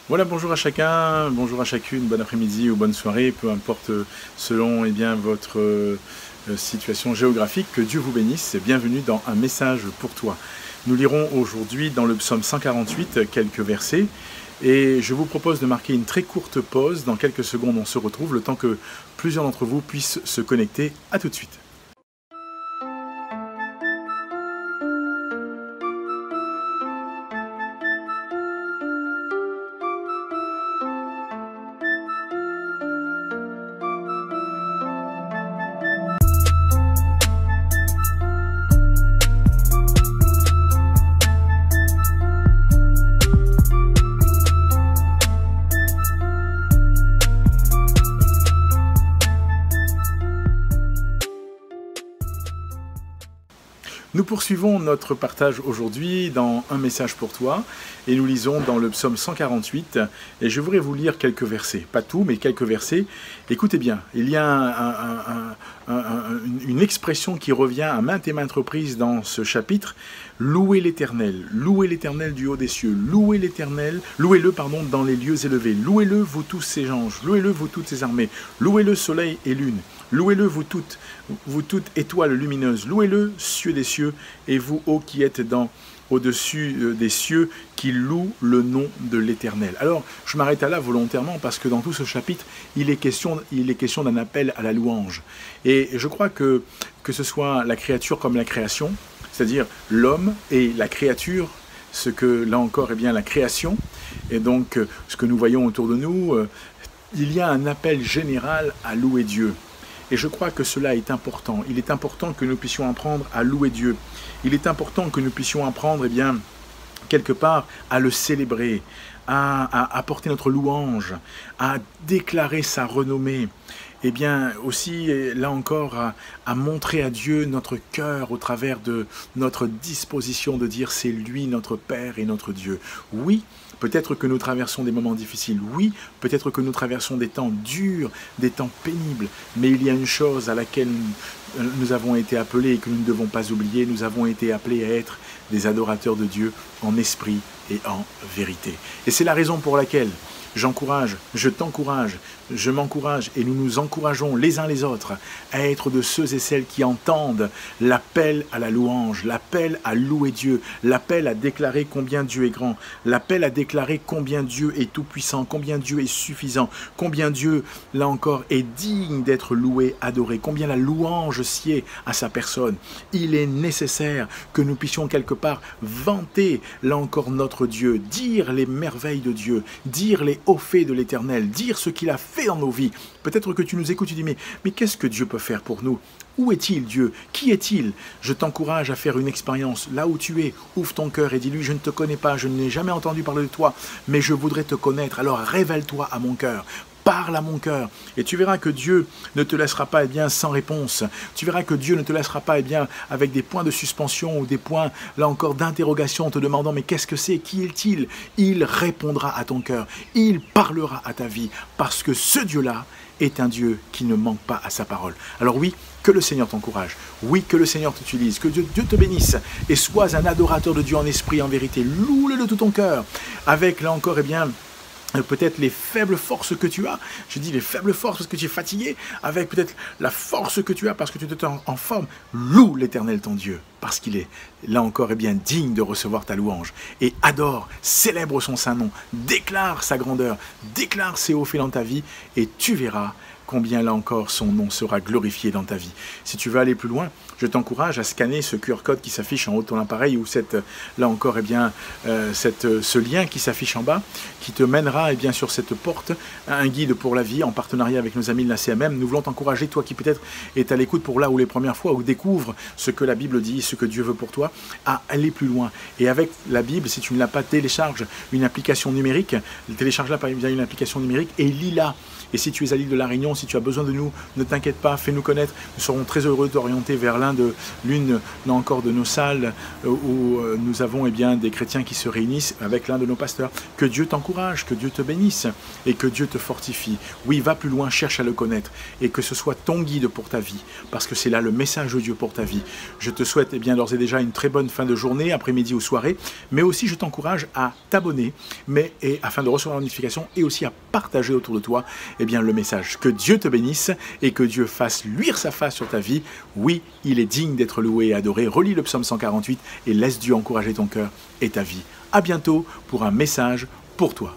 Voilà, bonjour à chacun, bonjour à chacune, bon après-midi ou bonne soirée, peu importe selon votre situation géographique, que Dieu vous bénisse et bienvenue dans un message pour toi. Nous lirons aujourd'hui dans le psaume 148 quelques versets et je vous propose de marquer une très courte pause. Dans quelques secondes, on se retrouve, le temps que plusieurs d'entre vous puissent se connecter. À tout de suite. Nous poursuivons notre partage aujourd'hui dans Un message pour toi et nous lisons dans le psaume 148 et je voudrais vous lire quelques versets, pas tout mais quelques versets. Écoutez bien, il y a une expression qui revient à maintes et maintes reprises dans ce chapitre: louez l'Éternel du haut des cieux, louez-le dans les lieux élevés, louez-le vous tous ses anges, louez-le vous toutes ses armées, louez-le soleil et lune, louez-le vous toutes étoiles lumineuses, louez-le cieux des cieux, et vous, ô qui êtes au-dessus des cieux, qui louent le nom de l'Éternel. Alors, je m'arrête là volontairement parce que dans tout ce chapitre, il est question d'un appel à la louange. Et je crois que ce soit la créature comme la création, c'est-à-dire l'homme et la créature, ce que, là encore, est bien la création, et donc ce que nous voyons autour de nous, il y a un appel général à louer Dieu. Et je crois que cela est important. Il est important que nous puissions apprendre à louer Dieu. Il est important que nous puissions apprendre, quelque part, à le célébrer, à apporter notre louange, à déclarer sa renommée. Aussi, là encore, à montrer à Dieu notre cœur au travers de notre disposition de dire c'est lui notre Père et notre Dieu. Oui, peut-être que nous traversons des moments difficiles, oui, peut-être que nous traversons des temps durs, des temps pénibles, mais il y a une chose à laquelle nous avons été appelés et que nous ne devons pas oublier, nous avons été appelés à être des adorateurs de Dieu en esprit et en vérité. Et c'est la raison pour laquelle j'encourage, je t'encourage, je m'encourage et nous nous encourageons les uns les autres à être de ceux et celles qui entendent l'appel à la louange, l'appel à louer Dieu, l'appel à déclarer combien Dieu est grand, l'appel à déclarer combien Dieu est tout-puissant, combien Dieu est suffisant, combien Dieu, là encore, est digne d'être loué, adoré, combien la louange sied à sa personne. Il est nécessaire que nous puissions quelque part vanter, là encore, notre Dieu, dire les merveilles de Dieu, dire les hauts faits de l'Éternel, dire ce qu'il a fait dans nos vies. Peut-être que tu nous écoutes, tu dis, mais qu'est-ce que Dieu peut faire pour nous? Où est-il Dieu? Qui est-il? Je t'encourage à faire une expérience là où tu es. Ouvre ton cœur et dis-lui, je ne te connais pas, je n'ai jamais entendu parler de toi, mais je voudrais te connaître. Alors révèle-toi à mon cœur. Parle à mon cœur et tu verras que Dieu ne te laissera pas sans réponse. Tu verras que Dieu ne te laissera pas avec des points de suspension ou des points là encore d'interrogation en te demandant mais qu'est-ce que c'est? Qui est-il? Il répondra à ton cœur, il parlera à ta vie parce que ce Dieu-là est un Dieu qui ne manque pas à sa parole. Alors oui, que le Seigneur t'encourage, oui, que le Seigneur t'utilise, que Dieu te bénisse et sois un adorateur de Dieu en esprit et en vérité. Loue-le de tout ton cœur avec là encore peut-être les faibles forces que tu as, je dis les faibles forces parce que tu es fatigué, avec peut-être la force que tu as parce que tu te tiens en forme, loue l'Éternel ton Dieu, parce qu'il est, là encore, digne de recevoir ta louange. Et adore, célèbre son saint nom, déclare sa grandeur, déclare ses hauts faits dans ta vie, et tu verras combien là encore son nom sera glorifié dans ta vie. Si tu veux aller plus loin, je t'encourage à scanner ce QR code qui s'affiche en haut de ton appareil ou là encore ce lien qui s'affiche en bas, qui te mènera sur cette porte, un guide pour la vie en partenariat avec nos amis de la CMM. Nous voulons t'encourager, toi qui peut-être es à l'écoute pour là ou les premières fois ou découvre ce que la Bible dit, ce que Dieu veut pour toi, à aller plus loin. Et avec la Bible, si tu ne l'as pas, télécharge une application numérique, télécharge-la par une application numérique et lis-la. Et si tu es à l'île de la Réunion, si tu as besoin de nous, ne t'inquiète pas, fais-nous connaître. Nous serons très heureux d'orienter vers l'une encore de nos salles où nous avons des chrétiens qui se réunissent avec l'un de nos pasteurs. Que Dieu t'encourage, que Dieu te bénisse et que Dieu te fortifie. Oui, va plus loin, cherche à le connaître et que ce soit ton guide pour ta vie, parce que c'est là le message de Dieu pour ta vie. Je te souhaite d'ores et déjà une très bonne fin de journée, après-midi ou soirée, mais aussi je t'encourage à t'abonner, afin de recevoir la notification et aussi à partager autour de toi le message. Que Dieu te bénisse et que Dieu fasse luire sa face sur ta vie. Oui, il est digne d'être loué et adoré. Relis le psaume 148 et laisse Dieu encourager ton cœur et ta vie. À bientôt pour un message pour toi.